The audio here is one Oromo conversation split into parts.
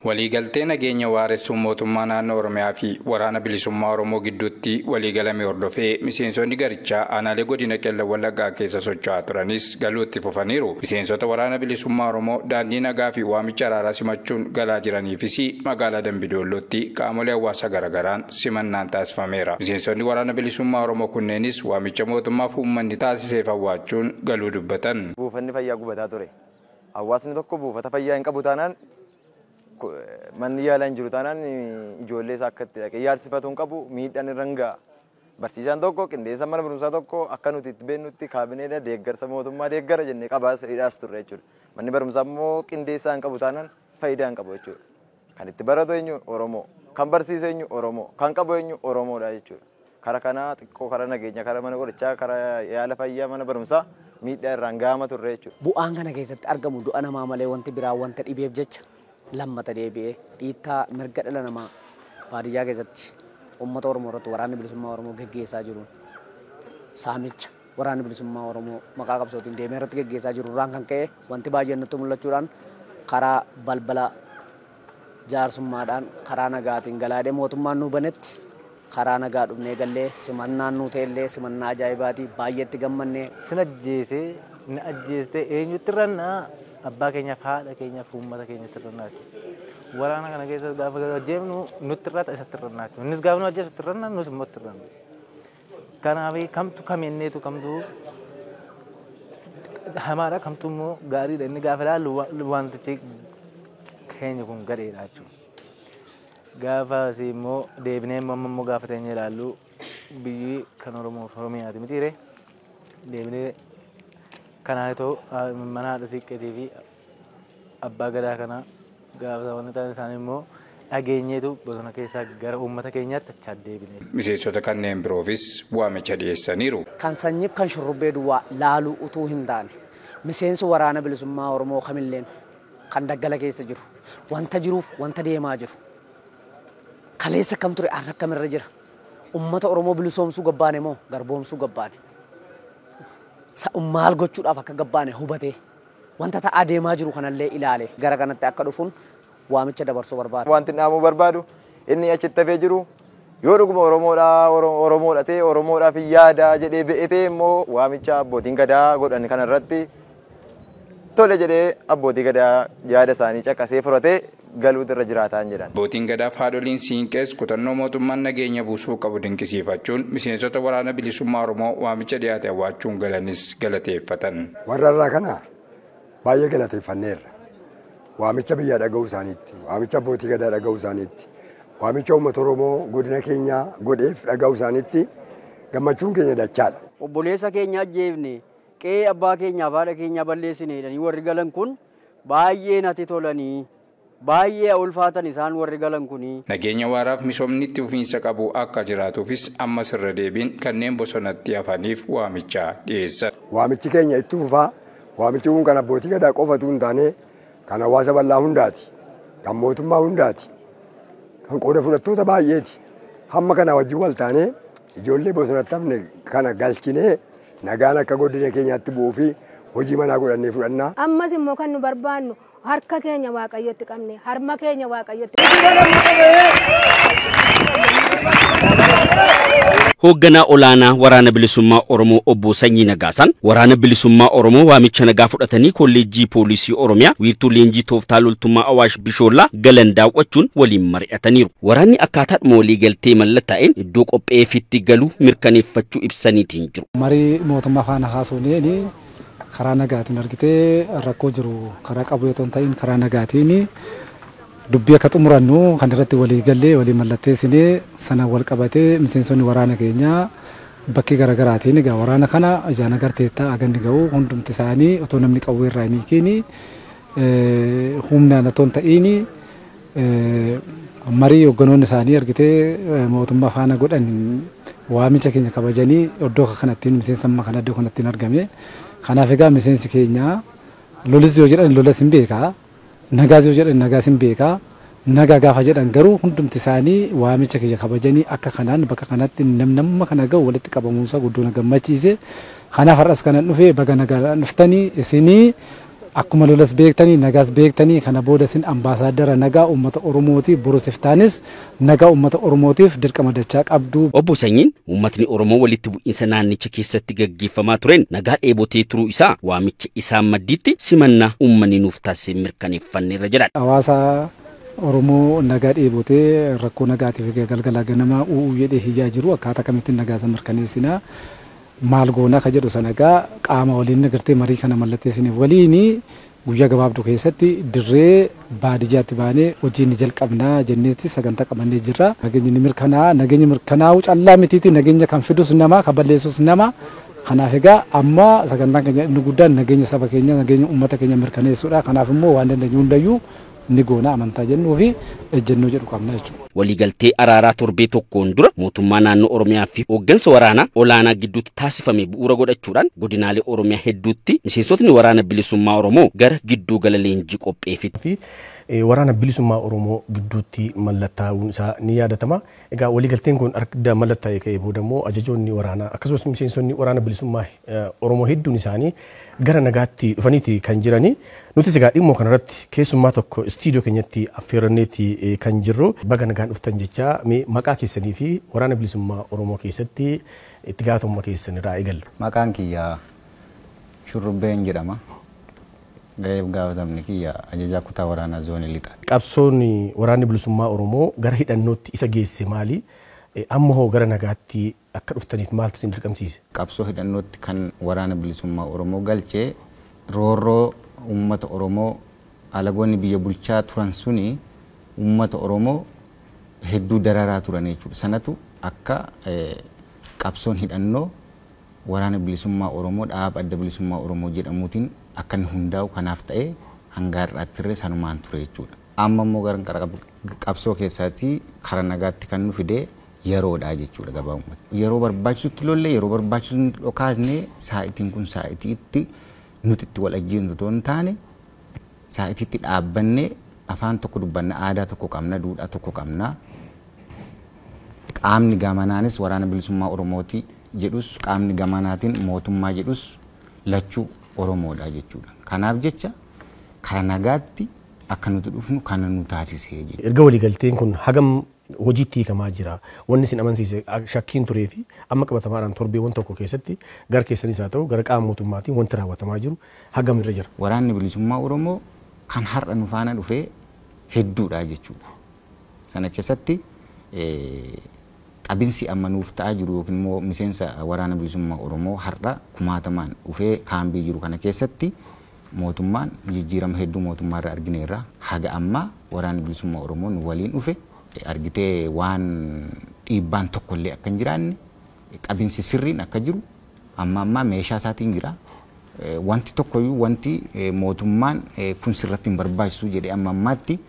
waliigaltee nageenya waaressuun mootummaa naannoo Oromiyaa fi waraana bilisummaa Oromoo gidduutti waliigalame hordofee miseensonni garichaa aanaalee godina Qellem Wallaggaa keessa socho'aa turanis galuutti fufaniiru. Miseensota waraana bilisummaa Oromoo daandii nagaa fi waamicha araaraa simachuun galaa jiraniifis magaalaa Dambidollootti qaamolee hawaasaa garagaraan simannaan taasifameera. Miseensonni waraana bilisummaa Oromoo kunneenis waamicha mootummaaf uummanni taasiseef hawwaachuun galuu dubbatan. Buufanni fayyaa gubataa ture. Hawaasni tokko buufata fayyaa hin qabu taanaan manni yaalaa hin jiru taanaan ijoollee isaa akkatti dhaqee yaalsifatuun qabu miidhaan irra hin ga'a. Barsiisaan tokko qindeessa mana barumsaa tokko akka nuti itti beennutti kaabineedha deeggarsa mootummaa deeggara jennee qabaas hidhaas turre jechuudha. Manni barumsaa immoo qindeessaa hin qabu taanaan faayidaa hin qabu jechuudha. Kan itti baratu eenyu Oromoo, kan barsiisu eenyu Oromoo, kan qabu eenyu Oromoodha jechuudha. Kara kanaa xiqqoo kara nageenya, kara mana qorichaa, kara yaala fayyaa mana barumsaa miidhaa irraan ga'ama turre jechuudha. Bu'aan kana keessatti argamu du'a namaa malee wanti biraa wanta dhibeef jecha lammata deebi'ee dhiittaa mirga dhala namaa baadiyyaa keessatti uummata Oromoo irratti waraanni bilisummaa Oromoo geggeessaa jiru. Saamicha waraanni bilisummaa Oromoo maqaa qabsootiin deemee irratti geggeessaa jiru irraan kan ka'e wanti baay'een nutti mul'achuudhaan karaa balbala jaarsummaadhaan karaa nagaatiin galaadhee mootummaan nu banetti karaa nagaa dhufnee gallee simannaan nu ta'ellee simannaa ajaa'ibaatii baay'eetti gammannee. Sin ajjeesee na ajjeestee eenyutti rannaa abbaa keenyaaf haadha keenyaaf uummata keenyatti rannaati. Waraana kana keessa gaafa ajjeefnu nutti irratti isatti rannaati. Innis gaafa nu ajjeesutti ranna nus immoo itti ranna. Kanaaf kamtu kamiinneetu kamtu hamaadha kamtu immoo gaariidha inni gaafa ilaallu wantichi keenya kun gadheedha jechuudha. Gaafa asii immoo deebinee immoo gaafa teenyee ilaallu biyyi kan Oromoo fi Oromiyaati mitiire deebinee kanaa ta'u mana haadha siiqqeetii fi abbaa gadaa kanaa gaafa wanti ta'an isaanii immoo dhageenyeetu bosona keessaa gara uummata keenyaatti achi deebine. Miseensota kanneen biroofis waamicha dhiyeessaniiru. Kan sanyiif kan shurrubbee duwwaa laaluu utuu hin taane miseensi waraana bilisummaa Oromoo kamilleen kan daggala keessa jiru wanta jiruuf wanta deemaa jiru kaleessa kam ture arra kamirra jira uummata Oromoo bilisoomsuu gabbaane moo garboomsuu gabbaane. Maal gochuudhaaf akka gabbaane hubatee wanta ta'aa deemaa jiru kanallee ilaale gara kanatti akka dhufuun waamicha dabarsuu barbaada. Wanti dhaamuu barbaadu inni achitti hafee jiru yoo dhuguma Oromoodha ta'e Oromoodhaaf yaada jedhee be'etee immoo waamicha abbootiin gadaa godhan kanarratti tole jedhee abbootii gadaa yaada isaanii caqasee fudhatee galuutu irra jiraataan jedhan. Abbootiin gadaa haadholiin siinqees kutannoo mootummaan nageenya buusuu qabu dinqisiifachuun miseensota waraana bilisummaa Oromoo waamicha dhiyaate hawwaachuun galanis galateeffatan. Warra irraa kana baay'ee galateeffanneerra. Waamicha biyyaa dhaga'uu isaaniitti, waamicha abbootii gadaa dhaga'uu isaaniitti, waamicha uummata Oromoo godina keenyaa godheef dhaga'uu isaaniitti gammachuun keenya dachaadha. Obboleessa keenya ajjeefne qe'ee abbaa keenyaaf haadha keenyaa balleessine jedhanii warri galan kun baay'ee natti tolanii. Baay'ee ulfaatan isaan warri galan kuni. Nageenya waaraaf misoomni itti fufiinsa qabu akka jiraatuufis ammas irra deebiin kanneen bosonatti hafaniif waamicha dhiyeessan. Waamichi keenya itti fufaa. Waamichi kun kan abbootii gadaa qofatu hin taane kan hawaasa bal'aa hundaati. Kan mootummaa hundaati. Kan qooda fudhattoota baay'eeti. Hamma kana wajjin wal taane ijoollee bosonatti hafne kana galchinee nagaan akka godina keenyaatti bu'uu fi hojii manaa godhannee fudhannaa. Ammas immoo kan nu barbaannu harka keenya Waaqayyotti qabne harma keenya Waaqayyotti. Hoogganaa olaanaa waraana bilisummaa Oromoo obbo Sanyii Nagaasaan waraana bilisummaa Oromoo waamicha nagaa fudhatanii kolleejjii poolisii Oromiyaa wiirtuu leenjii tooftaa loltummaa Awaash Bishoollaa galan daawwachuun waliin mari'ataniiru. Waraanni akkaataadhuma waliigaltee mallattaa'een iddoo qopheeffitti galuu mirkaneeffachuu ibsaniitiin jiru. Marii mootummaa faana haasofneen karaa nagaatiin argitee rakkoo jiru karaa qabu yoo ta'in karaa nagaatiin dubbii akka xumurannu kan irratti walii gallee walii mallatteessinee sana wal qabatee miseensonni waraana keenyaa bakkee garaagaraatiin egaa waraana kana ijaan agarteetta aganni ga'u hundumti isaanii otoo namni qawwee irraa hin hiikiin humnaan otoo hin ta'iin marii hogganoonni isaanii argitee mootummaa faana godhan waamicha keenya kabajanii iddoo kanattiin miseensa amma kana iddoo kanattiin argame. Kanaaf egaa miseensi keenya lolis yoo jedhan lolas hin beekaa, nagaas yoo jedhan nagaas hin beekaa, nagaa gaafa jedhan garuu hundumti isaanii waamicha keenya kabajanii akka kanaan bakka kanatti namni kana ga'u walitti qabamuusaa guddoo na gammachiise. Kanaaf har'as kanan dhufee baga nagaa dhuftanii isinii akkuma lolas beektanii nagaas beektanii kana booda sin ambaasaadara nagaa uummata Oromooti borosiftaanis nagaa uummata Oromootiif dirqama dachaa qabdu. Obbo Sanyiin uummatni Oromoo walitti bu'iinsa naannicha keessatti gaggeeffamaa tureen nagaa dheebotee turuu isaa waamicha isaan maddiitti simannaa uummanni nuuf taasise mirkaneeffanneerra jedhan. Hawaasa Oromoo nagaa dheebotee rakkoo nagaatiif galgala ganamaa u'uu jedhee hiyyaa jiru akkaataa kamittiin nagaa isa mirkaneessinaa. Maal goonaa ka jedhu sanagaa qaama waliin agartee marii kana mallatteessine waliin guyyaa gabaabduu keessatti dirree baadiyyaatti baanee hojii ni jalqabnaa jenneetti sagantaa qabannee jirra. Nageenya mirkanaa'u callaa mitiiti nageenya kan fidus nama kan balleessus nama. Kanaaf egaa amma sagantaan keenya inni guddaan nageenya saba keenya nageenya uummata keenya mirkaneessuudha. Kanaaf immoo waan dandeenyu hundayyuu ni goona amantaa jennuu fi ejjennoo jedhu qabna jechuudha. Waliigaltee araaraa torbee tokkoon dura mootummaa naannoo Oromiyaa fi hooggansa waraanaa olaanaa gidduutti taasifame bu'uura godhachuudhaan godinaalee Oromiyaa hedduutti miseensotni waraana bilisummaa Oromoo gara gidduu gala leenjii qopheeffi. Waraana bilisummaa Oromoo gidduutti mallattaa'uun isaa ni yaadatama. Egaa waliigalteen kun erga mallattaa'ee ka'ee booda immoo ajajoonni waraanaa akkasumas miseensonni waraana bilisummaa Oromoo hedduun isaanii gara nagaatti dhufaniiti kan jirani. Nutis egaa dhimmoo kanarratti keessummaa tokko istiidiyoo keenyatti affeeranneeti kan jirru. Baga nagaan dhuftan jecha maqaa keessanii fi waraana bilisummaa Oromoo keessatti itti gaafatamummaa keessan irraa eegallu. Maqaan kiyya Shurrubbeen jedhama. Ga'eef gaafatamni kiyya ajajaa kutaa waraanaa zoonii lixaati. Qabsoon waraanni bilisummaa Oromoo gara hidhannootti isa geesse maali? Amma hoo gara nagaatti akka dhuftaniif maaltu isin dirqamsiise? Qabsoo hidhannootti kan waraana bilisummaa Oromoo galchee roorroo uummata Oromoo alagoonni biyya bulchaa turan suni uummata Oromoo hedduu dararaa turan jechuudha. Sanatu akka qabsoon hidhannoo waraana bilisummaa Oromoo dhaaba adda bilisummaa Oromoo jedhamuutiin akka inni hundaa'u kanaaf ta'ee hanga har'aattirree sanumaan ture jechuudha. Amma immoo gara qabsoo keessatti karaa nagaatti kan nu fidee yeroodha jechuudha gabaabumatti. Yeroo barbaachisutti lollee yeroo barbaachisutti dhokaasnee saa'itiin kun saa'itii nuti itti wal ajjeesu otoo hin taane sa'itiitti dhaabbannee afaan tokko dubbanna aadaa tokko qabna duudhaa tokko qabna. Qaamni gamanaanis waraana bilisummaa Oromooti jedhus qaamni gamanaatiin mootummaa jedhus lachuu Oromoodha jechuudha. Kanaaf jecha karaa nagaatti akka nuti dhufnu kana nu taasisee jechuudha. Erga waliigalteen kun hagam hojiitti hiikamaa jira. Wanni isin amansiise shakkiin turee fi amma qabatamaadhaan torbeewwan tokko keessatti gara keessanis haa ta'u gara qaama mootummaatiin wanti raawwatamaa jiru hagam irra jira. Waraanni bilisummaa Oromoo kan har'a nu faana dhufee hedduudha jechuudha. Sana keessatti qabinsi amma nuuf ta'aa jiru yookiin immoo miseensa waraana bilisummaa Oromoo har'a kumaatamaan dhufee kaambii jiru kana keessatti mootummaan jijjiirama hedduu mootummaa irraa argineerra haga ammaa waraanni bilisummaa Oromoo nu waliin dhufe argitee waan dhiibbaan tokkollee akka hin jiraanne qabinsi sirriin akka jiru amma meeshaa isaatiin jira. Wanti tokkoyyuu wanti mootummaan kun sirratti hin barbaachisu jedhee ammaatti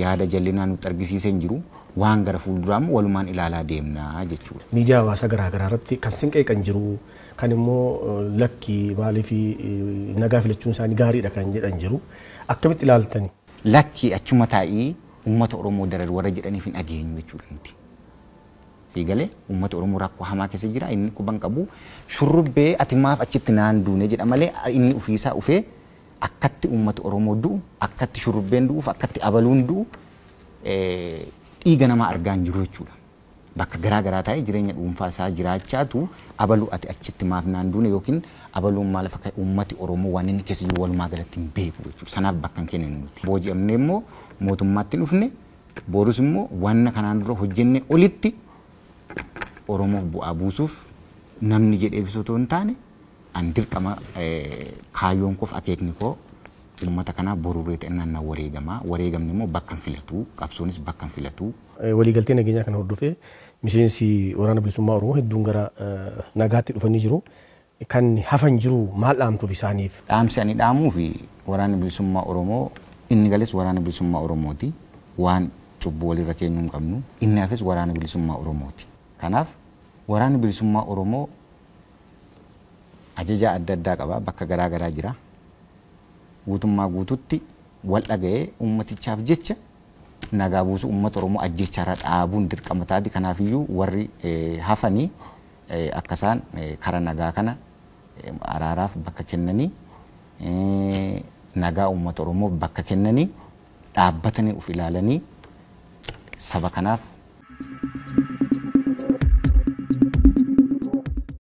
yaada jallinaa nutti argisiisee hin jiru. Waan gara fuulduraam walumaan ilaalaa deemnaa jechuudha. Miidiyaa hawaasaa garaa irratti kan sinqeeqan jiru kan immoo lakki maaliif nagaa filachuun isaanii gaariidha kan jedhan jiru. Akkamitti ilaaltani? Lakki achuma taa'ii uummata Oromoo darar warra jedhaniif hin dhageenyu jechuudha nuti. Siigalee uummata Oromoo rakkoo hamaa keessa jira inni quban qabu shurrubbee ati maaf achitti naan duune jedha malee inni ofiisaa ufee akkatti uummata Oromoo du'u akkatti shurrubbeen du'uuf akkatti abaluun du'u dhiiga namaa argaa hin jiru jechuudha. Bakka garaa taa'ee jireenya dhuunfaa isaa jiraachaatu abaluu ati achitti maaf naan duune yookiin abaluun maal akka uummati Oromoo waan inni keessa jiru walumaa galatti hin beeku jechuudha. Sanaaf bakka hin kennu nuti. Booji'amnee immoo mootummaatti dhufne boorus immoo wanna kanaan dura hojjenne olitti Oromoof bu'aa buusuuf namni jedheefis otoo hin taane an dirqama kaayyoon koof akeekni koo uummata kanaa boruuree ta'inaan wareegamni immoo bakka hin filatu qabsoonis bakka hin filatu. Waliigaltee nageenyaa kana hordofee miseensi waraana bilisummaa Oromoo hedduun gara nagaatti dhufanii jiru. Kan hafan jiru maal dhaamtuuf isaaniif? Dhaamsi ani dhaamuu fi waraana bilisummaa Oromoo inni gales waraana bilisummaa Oromooti. Waan cubbuu walirra keenyu hin qabnu inni hafes waraana bilisummaa Oromooti. Kanaaf waraanni bilisummaa Oromoo ajajaa adda addaa qaba bakka garaa jira. Guutummaa guututti wal dhaga'ee ummatichaaf jecha nagaa buusu uummata Oromoo ajjechaarraa dhaabuun dirqama taati. Kanaafiyyuu warri hafanii akkasaan karaa nagaa kana araaraaf bakka kennanii nagaa uummata Oromoo bakka kennanii dhaabbatanii of ilaalanii saba kanaaf